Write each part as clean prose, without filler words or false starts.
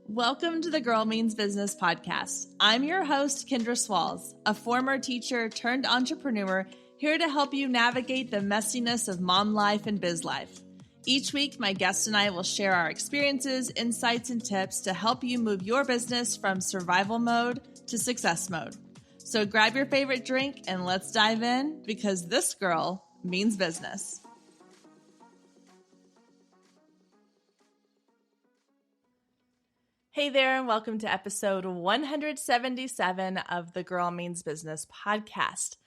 Welcome to the Girl Means Business podcast. I'm your host, Kendra Swalls, a former teacher turned entrepreneur, here to help you navigate the messiness of mom life and biz life. Each week, my guest and I will share our experiences, insights, and tips to help you move your business from survival mode to success mode. So grab your favorite drink and let's dive in, because this girl means business. Hey there, and welcome to episode 177 of the Girl Means Business podcast.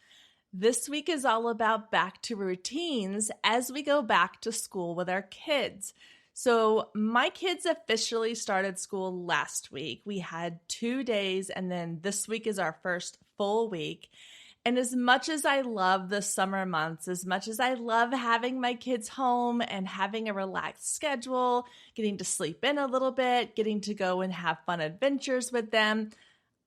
This week is all about back to routines as we go back to school with our kids. So my kids officially started school last week. We had 2 days, and then this week is our first full week. And as much as I love the summer months, as much as I love having my kids home and having a relaxed schedule, getting to sleep in a little bit, getting to go and have fun adventures with them,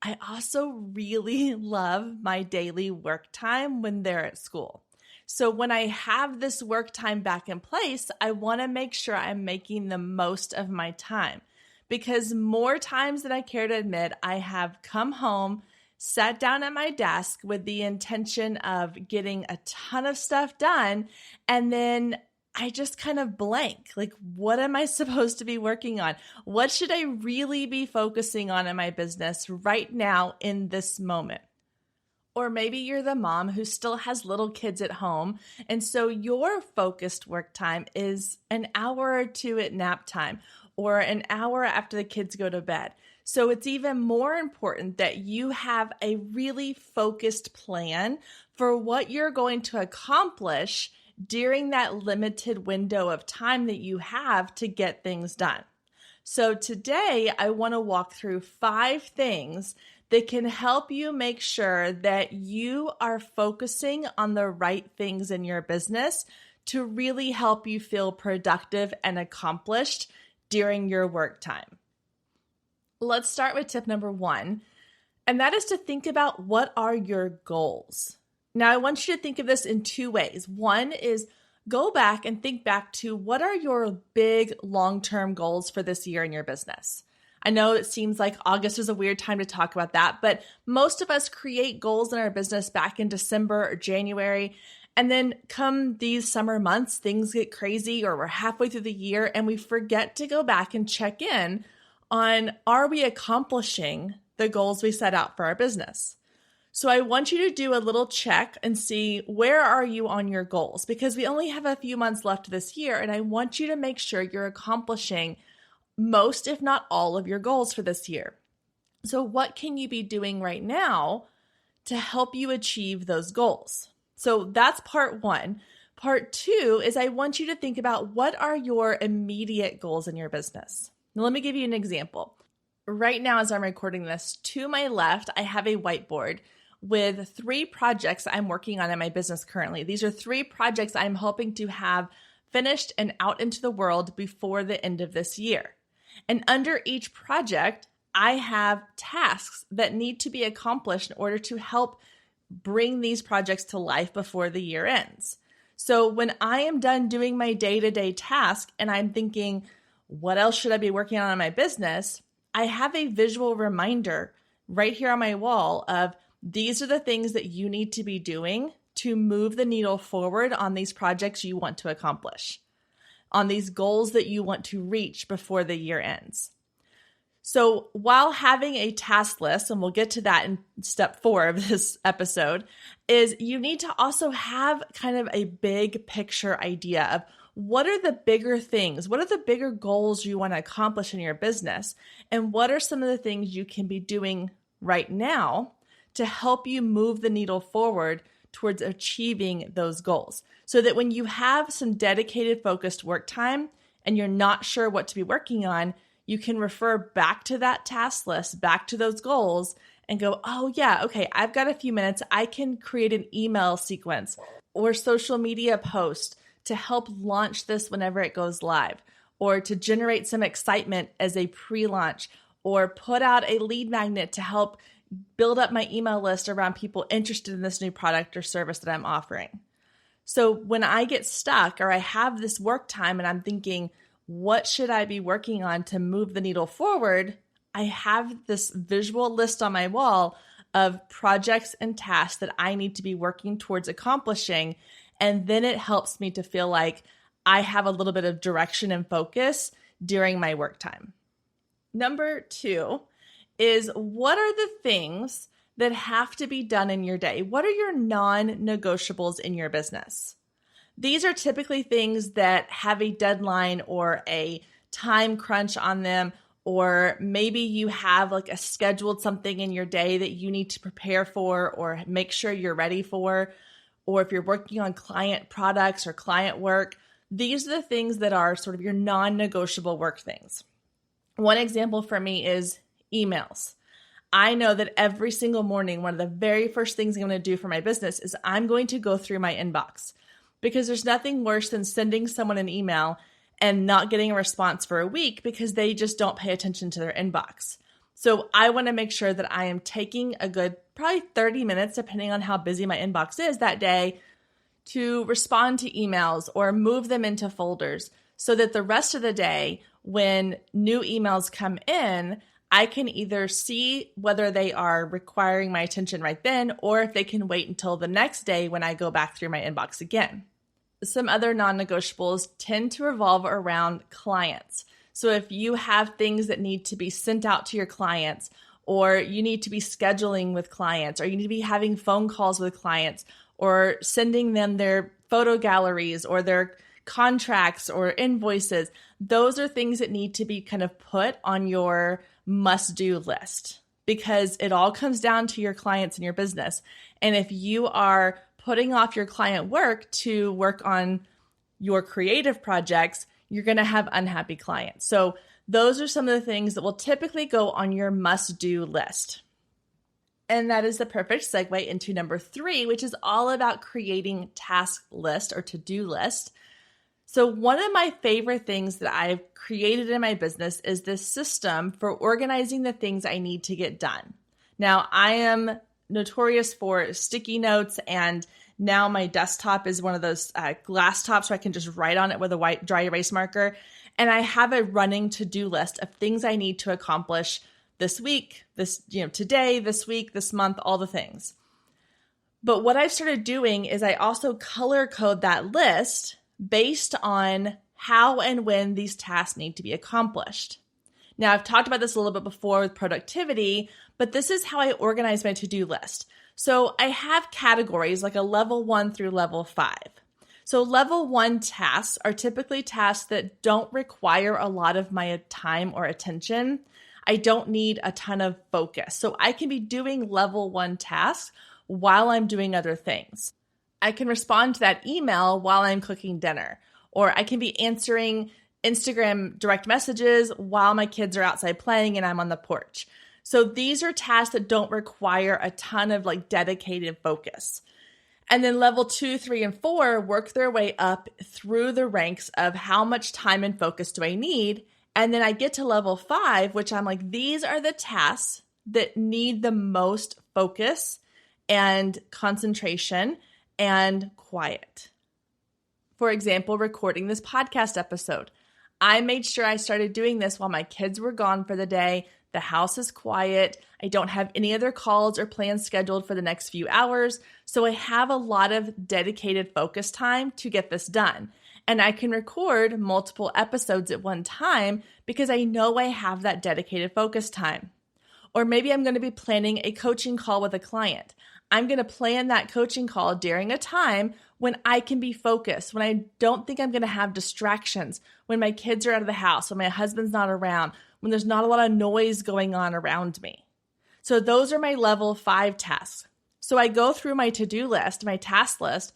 I also really love my daily work time when they're at school. So when I have this work time back in place, I want to make sure I'm making the most of my time, because more times than I care to admit, I have come home, sat down at my desk with the intention of getting a ton of stuff done, and then I just kind of blank. Like, what am I supposed to be working on? What should I really be focusing on in my business right now in this moment? Or maybe you're the mom who still has little kids at home, and so your focused work time is an hour or two at nap time, or an hour after the kids go to bed. So it's even more important that you have a really focused plan for what you're going to accomplish during that limited window of time that you have to get things done. So today, I want to walk through 5 things that can help you make sure that you are focusing on the right things in your business to really help you feel productive and accomplished during your work time. Let's start with tip number 1, and that is to think about what are your goals. Now, I want you to think of this in 2 ways. One is go back and think back to what are your big long-term goals for this year in your business. I know it seems like August is a weird time to talk about that, but most of us create goals in our business back in December or January. And then come these summer months, things get crazy, or we're halfway through the year and we forget to go back and check in on, are we accomplishing the goals we set out for our business? So I want you to do a little check and see, where are you on your goals? Because we only have a few months left this year, and I want you to make sure you're accomplishing most, if not all, of your goals for this year. So what can you be doing right now to help you achieve those goals? So that's part 1. Part 2 is I want you to think about, what are your immediate goals in your business? Now, let me give you an example. Right now, as I'm recording this, to my left, I have a whiteboard with 3 projects I'm working on in my business currently. These are 3 projects I'm hoping to have finished and out into the world before the end of this year. And under each project, I have tasks that need to be accomplished in order to help bring these projects to life before the year ends. So when I am done doing my day-to-day task and I'm thinking, what else should I be working on in my business? I have a visual reminder right here on my wall of, these are the things that you need to be doing to move the needle forward on these projects you want to accomplish, on these goals that you want to reach before the year ends. So while having a task list, and we'll get to that in step 4 of this episode, is you need to also have kind of a big picture idea of, what are the bigger things? What are the bigger goals you want to accomplish in your business? And what are some of the things you can be doing right now to help you move the needle forward towards achieving those goals? So that when you have some dedicated, focused work time and you're not sure what to be working on, you can refer back to that task list, back to those goals, and go, oh yeah, okay, I've got a few minutes. I can create an email sequence or social media post to help launch this whenever it goes live, or to generate some excitement as a pre-launch, or put out a lead magnet to help build up my email list around people interested in this new product or service that I'm offering. So when I get stuck, or I have this work time and I'm thinking, what should I be working on to move the needle forward? I have this visual list on my wall of projects and tasks that I need to be working towards accomplishing. And then it helps me to feel like I have a little bit of direction and focus during my work time. Number 2 is, what are the things that have to be done in your day? What are your non-negotiables in your business? These are typically things that have a deadline or a time crunch on them, or maybe you have like a scheduled something in your day that you need to prepare for or make sure you're ready for. Or if you're working on client products or client work, these are the things that are sort of your non-negotiable work things. One example for me is emails. I know that every single morning, one of the very first things I'm going to do for my business is I'm going to go through my inbox, because there's nothing worse than sending someone an email and not getting a response for a week because they just don't pay attention to their inbox. So I want to make sure that I am taking a good probably 30 minutes, depending on how busy my inbox is that day, to respond to emails or move them into folders so that the rest of the day, when new emails come in, I can either see whether they are requiring my attention right then, or if they can wait until the next day when I go back through my inbox again. Some other non-negotiables tend to revolve around clients. So if you have things that need to be sent out to your clients, or you need to be scheduling with clients, or you need to be having phone calls with clients, or sending them their photo galleries or their contracts or invoices, those are things that need to be kind of put on your must-do list, because it all comes down to your clients and your business. And if you are putting off your client work to work on your creative projects, you're going to have unhappy clients. So those are some of the things that will typically go on your must-do list. And that is the perfect segue into number 3, which is all about creating task list or to-do list. So one of my favorite things that I've created in my business is this system for organizing the things I need to get done. Now, I am notorious for sticky notes, and now my desktop is one of those glass tops where I can just write on it with a white dry erase marker. And I have a running to-do list of things I need to accomplish this week, today, this week, this month, all the things. But what I've started doing is I also color code that list based on how and when these tasks need to be accomplished. Now, I've talked about this a little bit before with productivity, but this is how I organize my to-do list. So I have categories like a level 1 through level 5. So level 1 tasks are typically tasks that don't require a lot of my time or attention. I don't need a ton of focus. So I can be doing level 1 tasks while I'm doing other things. I can respond to that email while I'm cooking dinner, or I can be answering Instagram direct messages while my kids are outside playing and I'm on the porch. So these are tasks that don't require a ton of dedicated focus. And then level 2, 3, and 4 work their way up through the ranks of how much time and focus do I need. And then I get to level 5, which I'm like, these are the tasks that need the most focus and concentration and quiet. For example, recording this podcast episode. I made sure I started doing this while my kids were gone for the day. The house is quiet. I don't have any other calls or plans scheduled for the next few hours. So I have a lot of dedicated focus time to get this done. And I can record multiple episodes at one time because I know I have that dedicated focus time. Or maybe I'm going to be planning a coaching call with a client. I'm going to plan that coaching call during a time when I can be focused, when I don't think I'm going to have distractions, when my kids are out of the house, when my husband's not around, when there's not a lot of noise going on around me. So those are my level 5 tasks. So I go through my to-do list, my task list,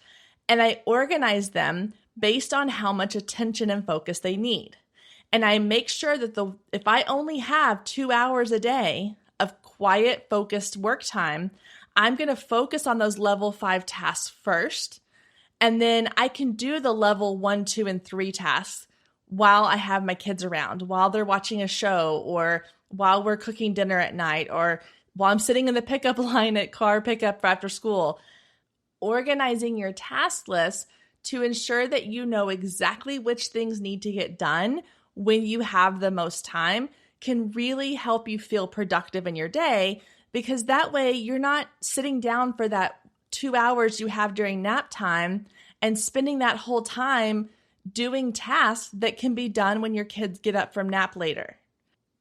and I organize them based on how much attention and focus they need. And I make sure that if I only have 2 hours a day of quiet, focused work time, I'm going to focus on those level 5 tasks first. And then I can do the level 1, 2, and 3 tasks while I have my kids around, while they're watching a show, or while we're cooking dinner at night, or while I'm sitting in the pickup line at car pickup for after school. Organizing your task list to ensure that you know exactly which things need to get done when you have the most time can really help you feel productive in your day, because that way you're not sitting down for that 2 hours you have during nap time and spending that whole time doing tasks that can be done when your kids get up from nap later.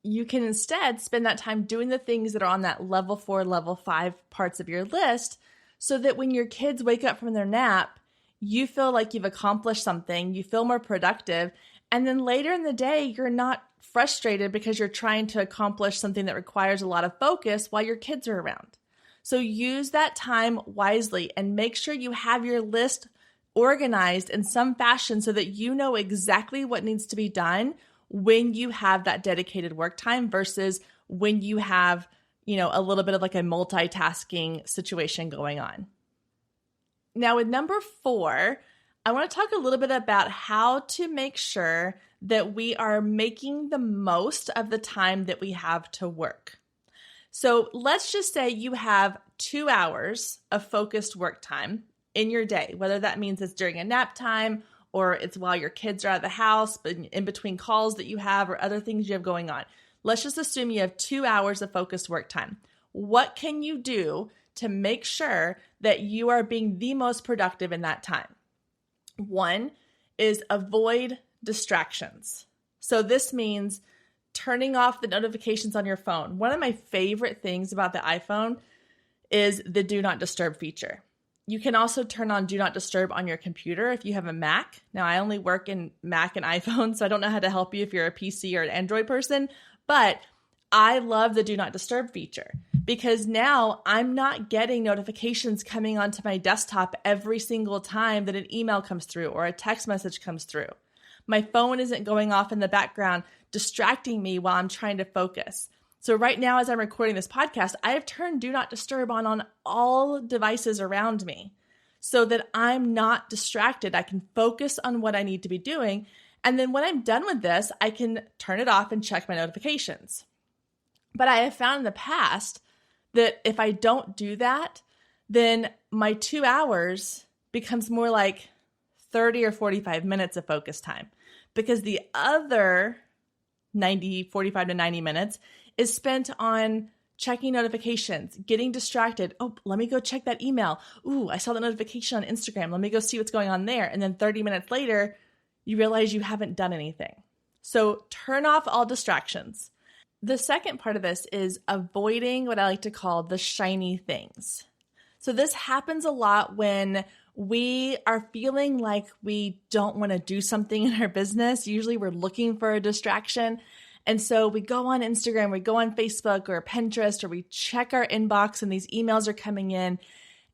You can instead spend that time doing the things that are on that level 4, level 5 parts of your list, so that when your kids wake up from their nap, you feel like you've accomplished something, you feel more productive, and then later in the day, you're not frustrated because you're trying to accomplish something that requires a lot of focus while your kids are around. So use that time wisely and make sure you have your list organized in some fashion so that you know exactly what needs to be done when you have that dedicated work time versus when you have, a little bit of like a multitasking situation going on. Now with number 4, I want to talk a little bit about how to make sure that we are making the most of the time that we have to work. So let's just say you have 2 hours of focused work time in your day, whether that means it's during a nap time or it's while your kids are out of the house, but in between calls that you have or other things you have going on. Let's just assume you have 2 hours of focused work time. What can you do to make sure that you are being the most productive in that time? One is avoid distractions. So this means turning off the notifications on your phone. One of my favorite things about the iPhone is the Do Not Disturb feature. You can also turn on Do Not Disturb on your computer if you have a Mac. Now, I only work in Mac and iPhone, so I don't know how to help you if you're a PC or an Android person, but I love the Do Not Disturb feature because now I'm not getting notifications coming onto my desktop every single time that an email comes through or a text message comes through. My phone isn't going off in the background, distracting me while I'm trying to focus. So right now, as I'm recording this podcast, I have turned Do Not Disturb on all devices around me so that I'm not distracted. I can focus on what I need to be doing. And then when I'm done with this, I can turn it off and check my notifications. But I have found in the past that if I don't do that, then my 2 hours becomes more like 30 or 45 minutes of focus time, because the other 45 to 90 minutes is spent on checking notifications, getting distracted. Oh, let me go check that email. Ooh, I saw the notification on Instagram. Let me go see what's going on there. And then 30 minutes later, you realize you haven't done anything. So turn off all distractions. The second part of this is avoiding what I like to call the shiny things. So this happens a lot when we are feeling like we don't want to do something in our business. Usually we're looking for a distraction. And so we go on Instagram, we go on Facebook or Pinterest, or we check our inbox and these emails are coming in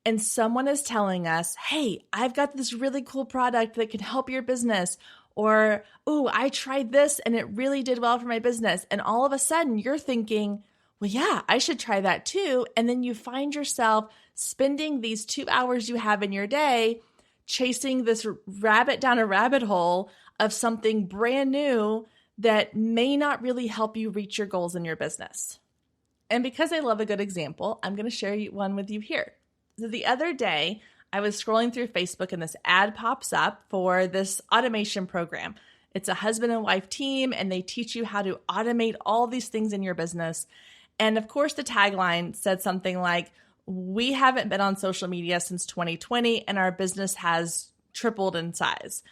and someone is telling us, hey, I've got this really cool product that can help your business. Or, oh, I tried this and it really did well for my business. And all of a sudden you're thinking, well, yeah, I should try that too. And then you find yourself spending these 2 hours you have in your day chasing this rabbit down a rabbit hole of something brand new that may not really help you reach your goals in your business. And because I love a good example, I'm going to share one with you here. So the other day, I was scrolling through Facebook and this ad pops up for this automation program. It's a husband and wife team, and they teach you how to automate all these things in your business. And of course, the tagline said something like, we haven't been on social media since 2020, and our business has tripled in size.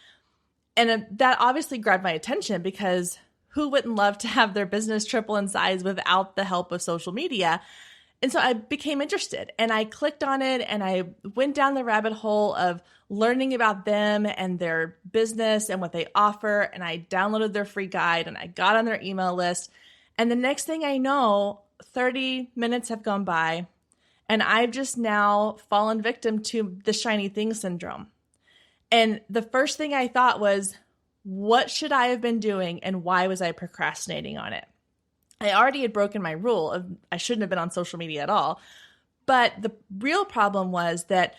And that obviously grabbed my attention because who wouldn't love to have their business triple in size without the help of social media? And so I became interested and I clicked on it and I went down the rabbit hole of learning about them and their business and what they offer. And I downloaded their free guide and I got on their email list. And the next thing I know, 30 minutes have gone by and I've just now fallen victim to the shiny thing syndrome. And the first thing I thought was, what should I have been doing and why was I procrastinating on it? I already had broken my rule of I shouldn't have been on social media at all. But the real problem was that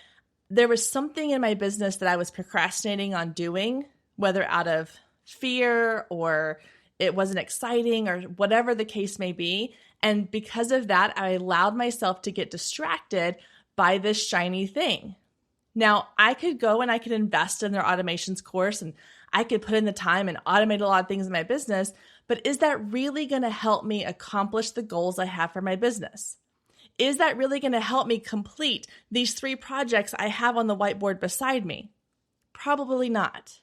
there was something in my business that I was procrastinating on doing, whether out of fear or it wasn't exciting or whatever the case may be. And because of that, I allowed myself to get distracted by this shiny thing. Now, I could go and I could invest in their automations course and I could put in the time and automate a lot of things in my business, but is that really going to help me accomplish the goals I have for my business? Is that really going to help me complete these 3 projects I have on the whiteboard beside me? Probably not.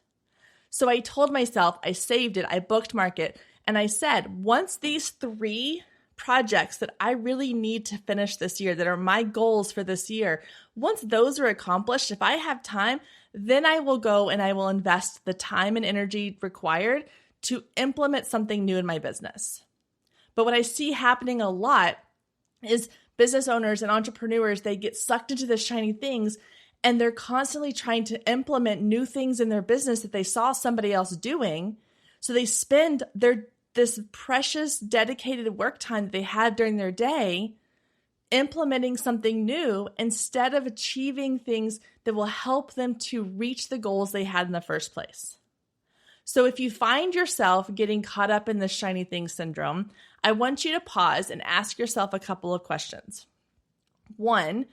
So I told myself, I saved it, I bookmarked it, and I said, once these 3 projects that I really need to finish this year, that are my goals for this year, once those are accomplished, if I have time, then I will go and I will invest the time and energy required to implement something new in my business. But what I see happening a lot is business owners and entrepreneurs, they get sucked into the shiny things and they're constantly trying to implement new things in their business that they saw somebody else doing. So they spend this precious dedicated work time that they had during their day implementing something new instead of achieving things that will help them to reach the goals they had in the first place. So if you find yourself getting caught up in the shiny thing syndrome, I want you to pause and ask yourself a couple of questions. One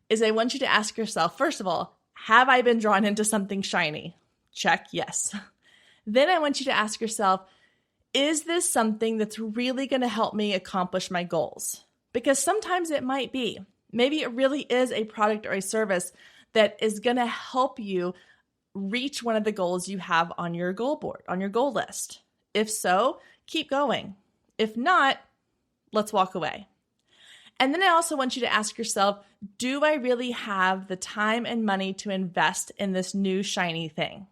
is I want you to ask yourself, first of all, have I been drawn into something shiny? Check, yes. Then I want you to ask yourself, is this something that's really going to help me accomplish my goals? Because sometimes it might be. Maybe it really is a product or a service that is going to help you reach one of the goals you have on your goal board, on your goal list. If so, keep going. If not, let's walk away. And then I also want you to ask yourself, do I really have the time and money to invest in this new shiny thing?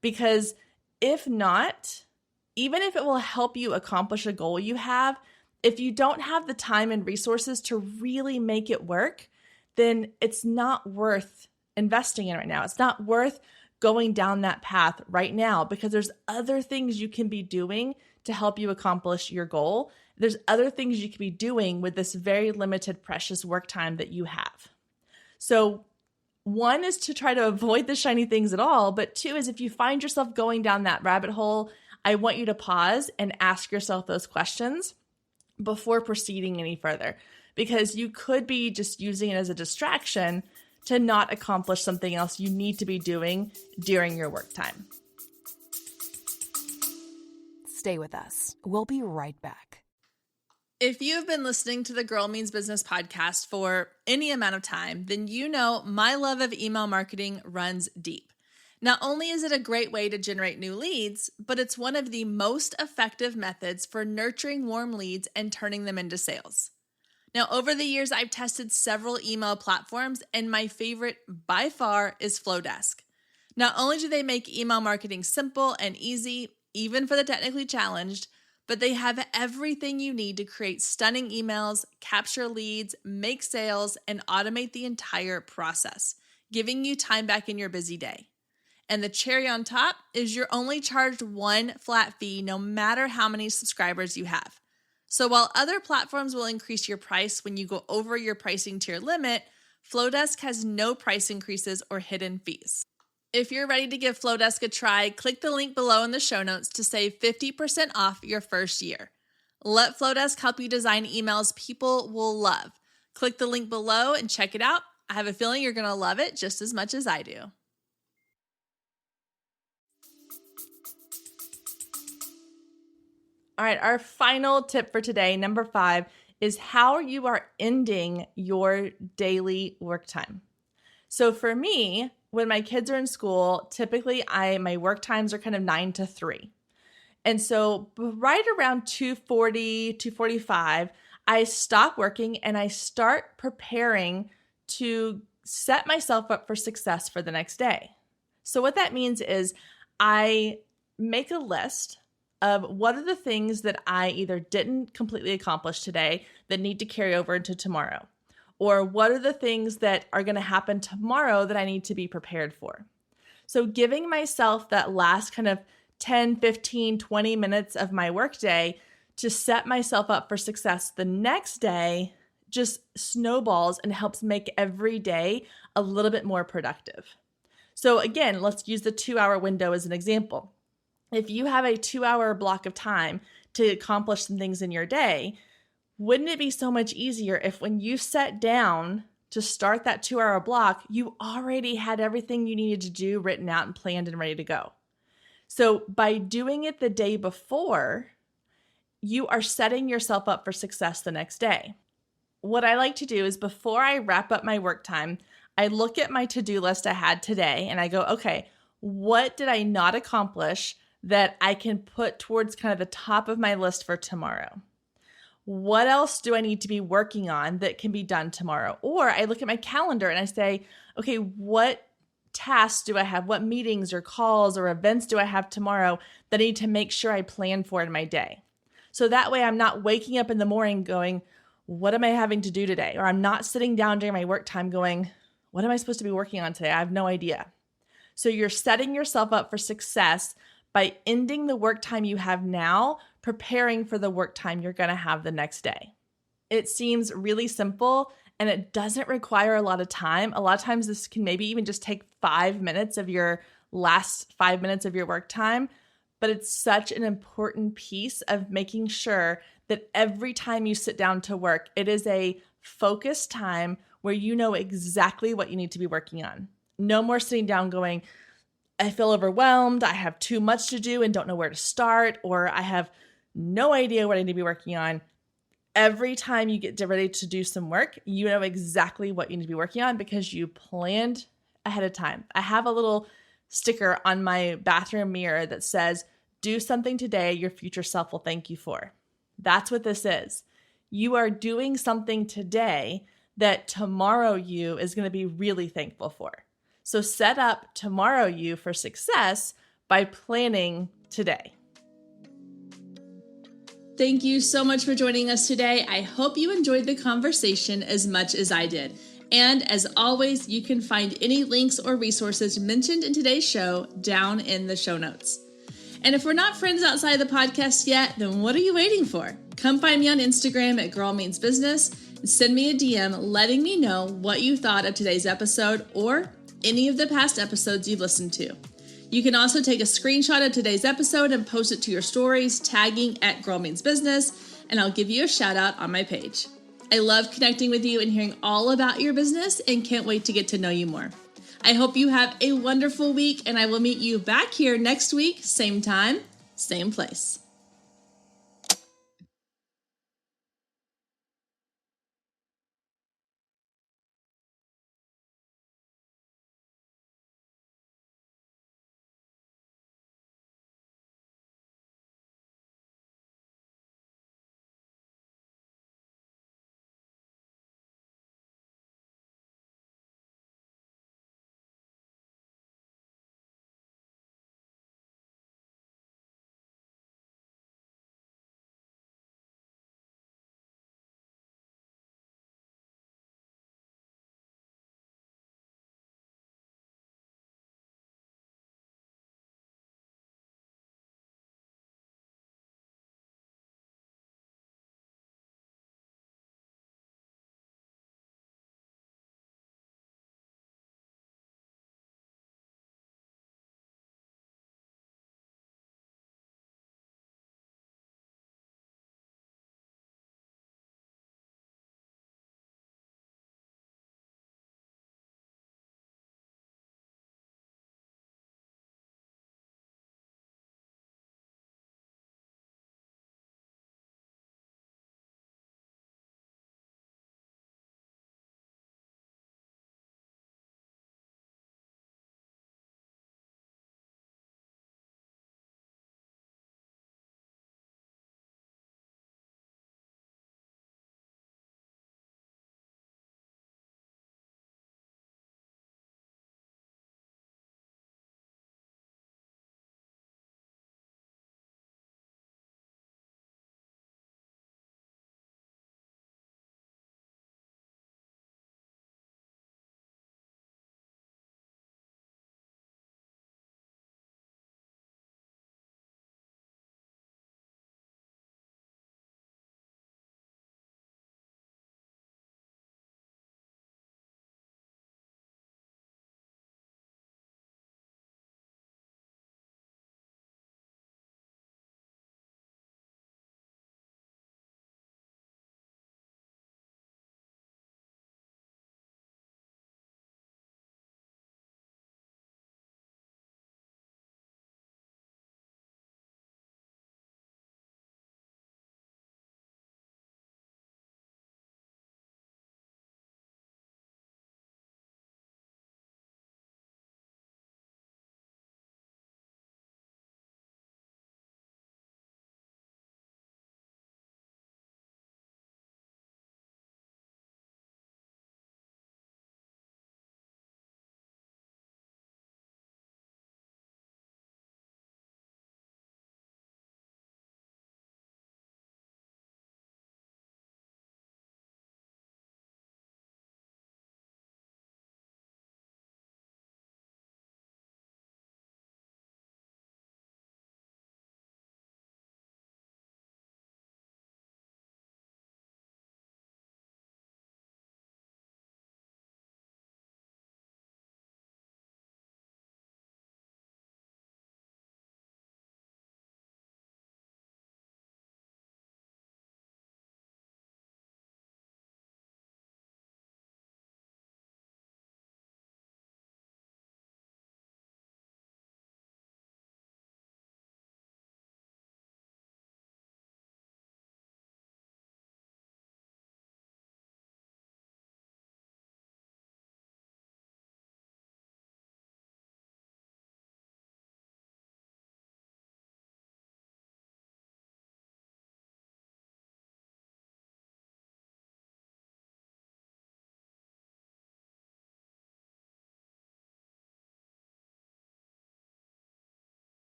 Because if not, even if it will help you accomplish a goal you have, if you don't have the time and resources to really make it work, then it's not worth investing in right now. It's not worth going down that path right now because there's other things you can be doing to help you accomplish your goal. There's other things you can be doing with this very limited, precious work time that you have. So one is to try to avoid the shiny things at all, but 2 is if you find yourself going down that rabbit hole, I want you to pause and ask yourself those questions before proceeding any further, because you could be just using it as a distraction to not accomplish something else you need to be doing during your work time. Stay with us. We'll be right back. If you've been listening to the Girl Means Business podcast for any amount of time, then you know my love of email marketing runs deep. Not only is it a great way to generate new leads, but it's one of the most effective methods for nurturing warm leads and turning them into sales. Now, over the years, I've tested several email platforms, and my favorite by far is Flowdesk. Not only do they make email marketing simple and easy, even for the technically challenged, but they have everything you need to create stunning emails, capture leads, make sales, and automate the entire process, giving you time back in your busy day. And the cherry on top is you're only charged one flat fee no matter how many subscribers you have. So while other platforms will increase your price when you go over your pricing tier limit, Flowdesk has no price increases or hidden fees. If you're ready to give Flowdesk a try, click the link below in the show notes to save 50% off your first year. Let Flowdesk help you design emails people will love. Click the link below and check it out. I have a feeling you're going to love it just as much as I do. All right, our final tip for today, number 5, is how you are ending your daily work time. So for me, when my kids are in school, typically my work times are kind of 9 to 3. And so right around 2:40, 2:45, I stop working and I start preparing to set myself up for success for the next day. So what that means is I make a list of what are the things that I either didn't completely accomplish today that need to carry over into tomorrow, or what are the things that are going to happen tomorrow that I need to be prepared for. So giving myself that last kind of 10, 15, 20 minutes of my workday to set myself up for success the next day just snowballs and helps make every day a little bit more productive. So again, let's use the 2-hour window as an example. If you have a 2-hour block of time to accomplish some things in your day, wouldn't it be so much easier if when you sat down to start that 2-hour block, you already had everything you needed to do written out and planned and ready to go? So by doing it the day before, you are setting yourself up for success the next day. What I like to do is before I wrap up my work time, I look at my to-do list I had today and I go, okay, what did I not accomplish that I can put towards kind of the top of my list for tomorrow? What else do I need to be working on that can be done tomorrow? Or I look at my calendar and I say, okay, what tasks do I have? What meetings or calls or events do I have tomorrow that I need to make sure I plan for in my day? So that way I'm not waking up in the morning going, what am I having to do today? Or I'm not sitting down during my work time going, what am I supposed to be working on today? I have no idea. So you're setting yourself up for success by ending the work time you have now, preparing for the work time you're going to have the next day. It seems really simple and it doesn't require a lot of time. A lot of times this can maybe even just take 5 minutes of your last 5 minutes of your work time, but it's such an important piece of making sure that every time you sit down to work, it is a focused time where you know exactly what you need to be working on. No more sitting down going, I feel overwhelmed, I have too much to do and don't know where to start, or I have no idea what I need to be working on. Every time you get ready to do some work, you know exactly what you need to be working on because you planned ahead of time. I have a little sticker on my bathroom mirror that says, do something today your future self will thank you for. That's what this is. You are doing something today that tomorrow you is going to be really thankful for. So set up tomorrow you for success by planning today. Thank you so much for joining us today. I hope you enjoyed the conversation as much as I did. And as always, you can find any links or resources mentioned in today's show down in the show notes. And if we're not friends outside the podcast yet, then what are you waiting for? Come find me on Instagram at Girl Means Business and send me a DM letting me know what you thought of today's episode or any of the past episodes you've listened to. You can also take a screenshot of today's episode and post it to your stories, tagging at Girl Means Business, and I'll give you a shout out on my page. I love connecting with you and hearing all about your business and can't wait to get to know you more. I hope you have a wonderful week and I will meet you back here next week, same time, same place.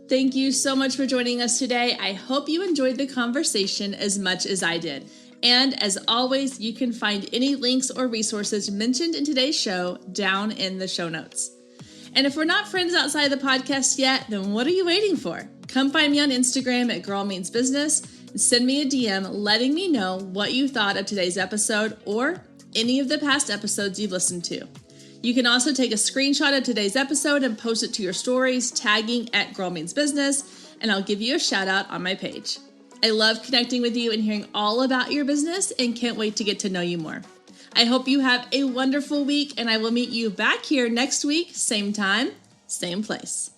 Thank you so much for joining us today. I hope you enjoyed the conversation as much as I did. And as always, you can find any links or resources mentioned in today's show down in the show notes. And if we're not friends outside the podcast yet, then what are you waiting for? Come find me on Instagram at Girl Means Business and send me a DM letting me know what you thought of today's episode or any of the past episodes you've listened to. You can also take a screenshot of today's episode and post it to your stories, tagging at Girl Means Business, and I'll give you a shout out on my page. I love connecting with you and hearing all about your business and can't wait to get to know you more. I hope you have a wonderful week, and I will meet you back here next week, same time, same place.